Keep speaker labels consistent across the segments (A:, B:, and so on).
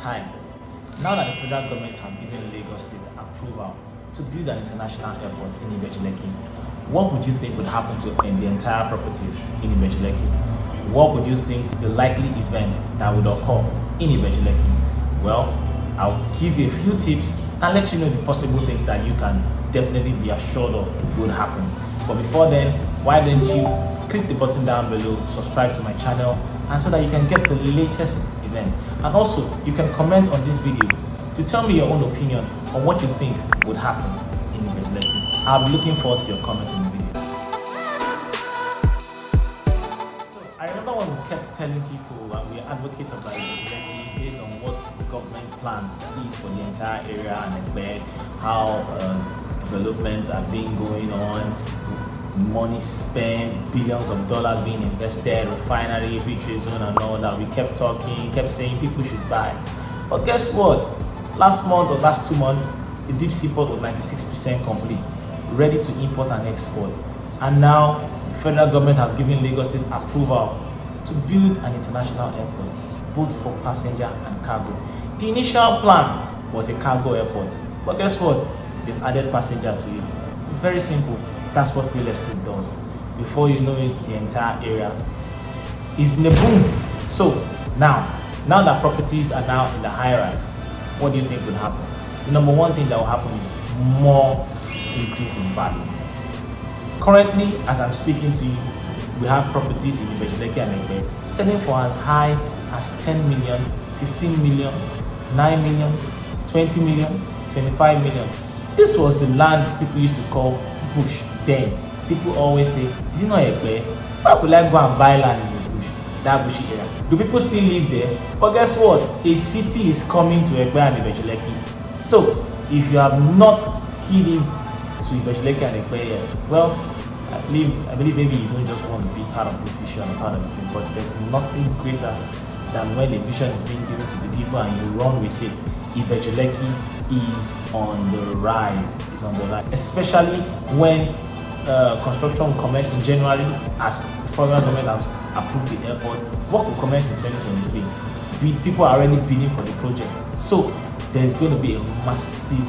A: Hi. Now that the federal government have given Lagos State approval to build an international airport in Ibeju, Lekki, what would you think would happen to the entire properties in Ibeju, Lekki? What would you think is the likely event that would occur in Ibeju, Lekki? Well, I'll give you a few tips and let you know the possible things that you can definitely be assured of would happen. But before then, why don't you click the button down below, subscribe to my channel, and so that you can get the latest events. And also, you can comment on this video to tell me your own opinion on what you think would happen in Ibeju, Lekki. I'll be looking forward to your comments in the video. So, I remember when we kept telling people that we are advocates of Ibeju, Lekki based on what the government plans is for the entire area and how developments are being going on, money spent, billions of dollars being invested, refinery, free trade zone and all that. We kept talking, kept saying people should buy. But guess what? Last month or last 2 months, the deep sea port was 96% complete, ready to import and export. And now, the federal government have given Lagos State approval to build an international airport, both for passenger and cargo. The initial plan was a cargo airport, but guess what? They've added passenger to it. It's very simple. That's what real estate does. Before you know it, the entire area is in a boom. So now that properties are now in the high rise, what do you think will happen? The number one thing that will happen is more increase in value. Currently, as I'm speaking to you, we have properties in Ibeju, Lekki and Ibeju selling for as high as 10 million, 15 million, 9 million, 20 million, 25 million. This was the land people used to call bush. Then people always say, is it not Ekpe? Why would I go and buy land in the bush, that bushy area? Do people still live there? But guess what? A city is coming to Ekpe and Ibeju, Lekki. So if you have not keyed in to Ibeju, Lekki and Ekpe yet, well, I believe maybe you don't just want to be part of this vision and part of it, but there's nothing greater than when a vision is being given to the people and you run with it. Ibeju, Lekki is on the rise. It's on the rise, especially when construction will commence in January, as the federal government has approved the airport. Work will commence in 2023. People are already bidding for the project, so there's going to be a massive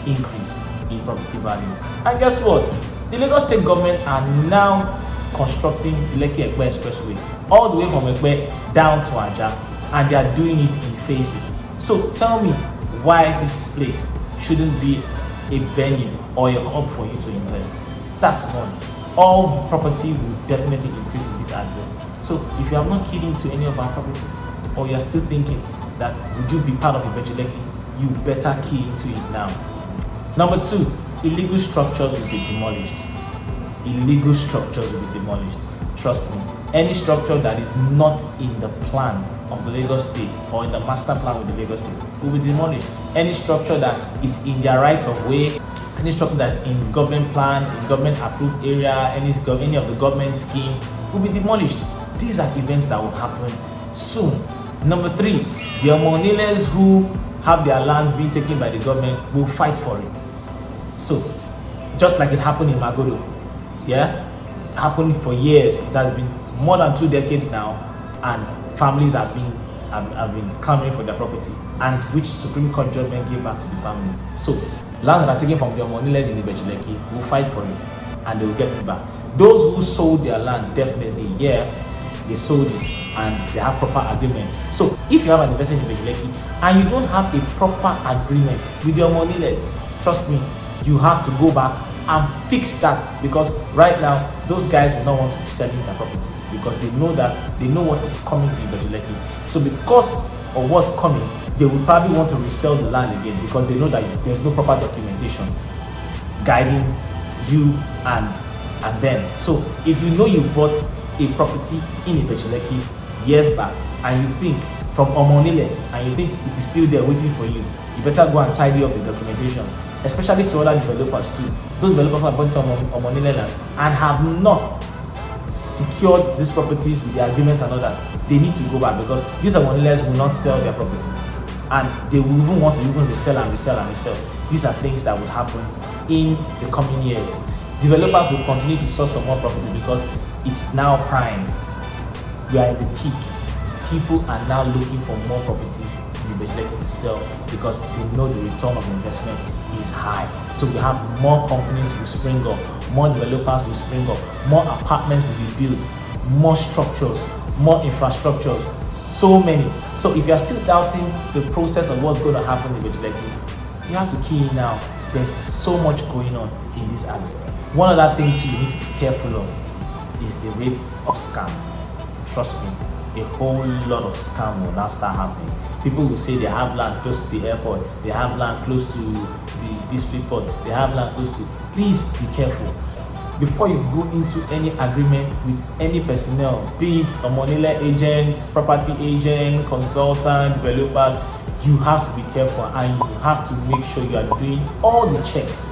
A: increase in property value. And guess what? The Lagos State government are now constructing the Lekki-Ekpe Expressway all the way from Ekpe down to Aja, and they are doing it in phases. So tell me why this place shouldn't be a venue or a hub for you to invest. That's one. All property will definitely increase in this address. So if you have not keyed into any of our properties, or you are still thinking that would you be part of Ibeju, Lekki, you better key into it now. Number two, illegal structures will be demolished. Illegal structures will be demolished. Trust me, any structure that is not in the plan of the Lagos State or in the master plan with the Lagos State will be demolished. Any structure that is in their right of way, any structure that is in government plan, in government approved area, any of the government scheme will be demolished. These are events that will happen soon. Number three, the Omoniles who have their lands being taken by the government will fight for it. So, just like it happened in Magodo, yeah, it happened for years. It has been more than 2 decades now, and families have been clamoring for their property, and which Supreme Court judgment gave back to the family. So lands that are taken from the Omoniles in Ibeju, Lekki will fight for it, and they will get it back. Those who sold their land, definitely, yeah, they sold it and they have proper agreement. So if you have an investment in Ibeju, Lekki and you don't have a proper agreement with the Omoniles, trust me, you have to go back and fix that, because right now those guys will not want to be selling their properties because they know what is coming to Ibeju, Lekki. So because of what's coming, they will probably want to resell the land again because they know that there's no proper documentation guiding you and them. So if you know you bought a property in Ibeju, Lekki years back and you think from Omonile and you think it is still there waiting for you, you better go and tidy up the documentation, especially to other developers too. Those developers who are bought to Omonile land and have not secured these properties with the agreements and all that, they need to go back, because these Omoniles will not sell their properties and they will even want to resell and resell and resell. These are things that will happen in the coming years. Developers will continue to source for more property because it's now prime. We are in the peak. People are now looking for more properties in Ibeju to sell because they know the return of investment is high. So we have more companies will spring up, more developers will spring up, more apartments will be built, more structures, more infrastructures, so many. So if you are still doubting the process of what's going to happen in Lekki, you have to key in now. There's so much going on in this area. One other thing too you need to be careful of is the rate of scam. Trust me, a whole lot of scam will now start happening. People will say they have land close to the airport, they have land close to the district port, they have land close to. Please be careful. Before you go into any agreement with any personnel, be it a money agent, property agent, consultant, developers, you have to be careful and you have to make sure you are doing all the checks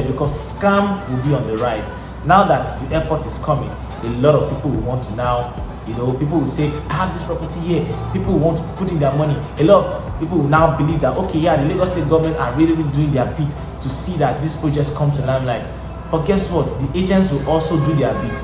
A: because scam will be on the rise. Now that the airport is coming, a lot of people will want to now, people will say, I have this property here. People will want to put in their money. A lot of people will now believe that, okay, yeah, the Lagos State government are really doing their bit to see that these projects come to limelight. But guess what? The agents will also do their bit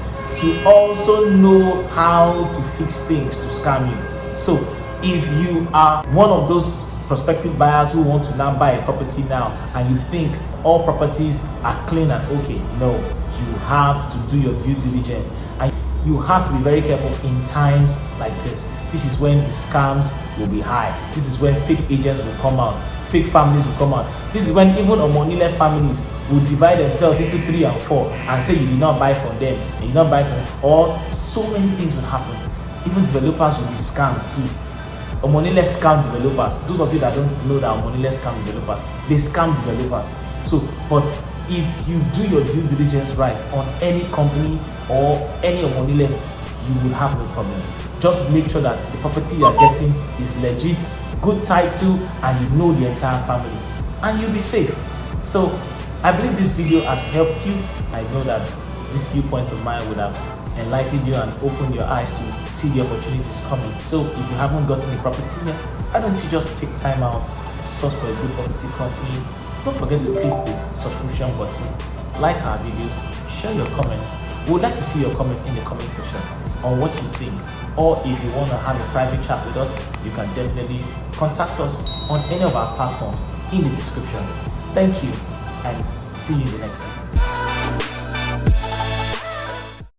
A: to also know how to fix things to scam you. So if you are one of those prospective buyers who want to now buy a property now and you think all properties are clean and okay, no, you have to do your due diligence and you have to be very careful in times like this. This is when the scams will be high. This is when fake agents will come out, fake families will come out. This is when even Omonile families will divide themselves into 3 and 4 and say you did not buy from them, and you did not buy from them, or so many things will happen. Even developers will be scammed too. Omonile scam developers. Those of you that don't know that Omonile scam developers, they scam developers. So, but if you do your due diligence right on any company or any Omonile, you will have no problem. Just make sure that the property you are getting is legit, good title, and you know the entire family, and you'll be safe. So I believe this video has helped you. I know that these few points of mine would have enlightened you and opened your eyes to see the opportunities coming. So if you haven't gotten a property yet, why don't you just take time out, source for a good property company. Don't forget to click the subscription button, like our videos, share your comment. We would like to see your comment in the comment section on what you think, or if you want to have a private chat with us, you can definitely contact us on any of our platforms in the description. Thank you and see you in the next time.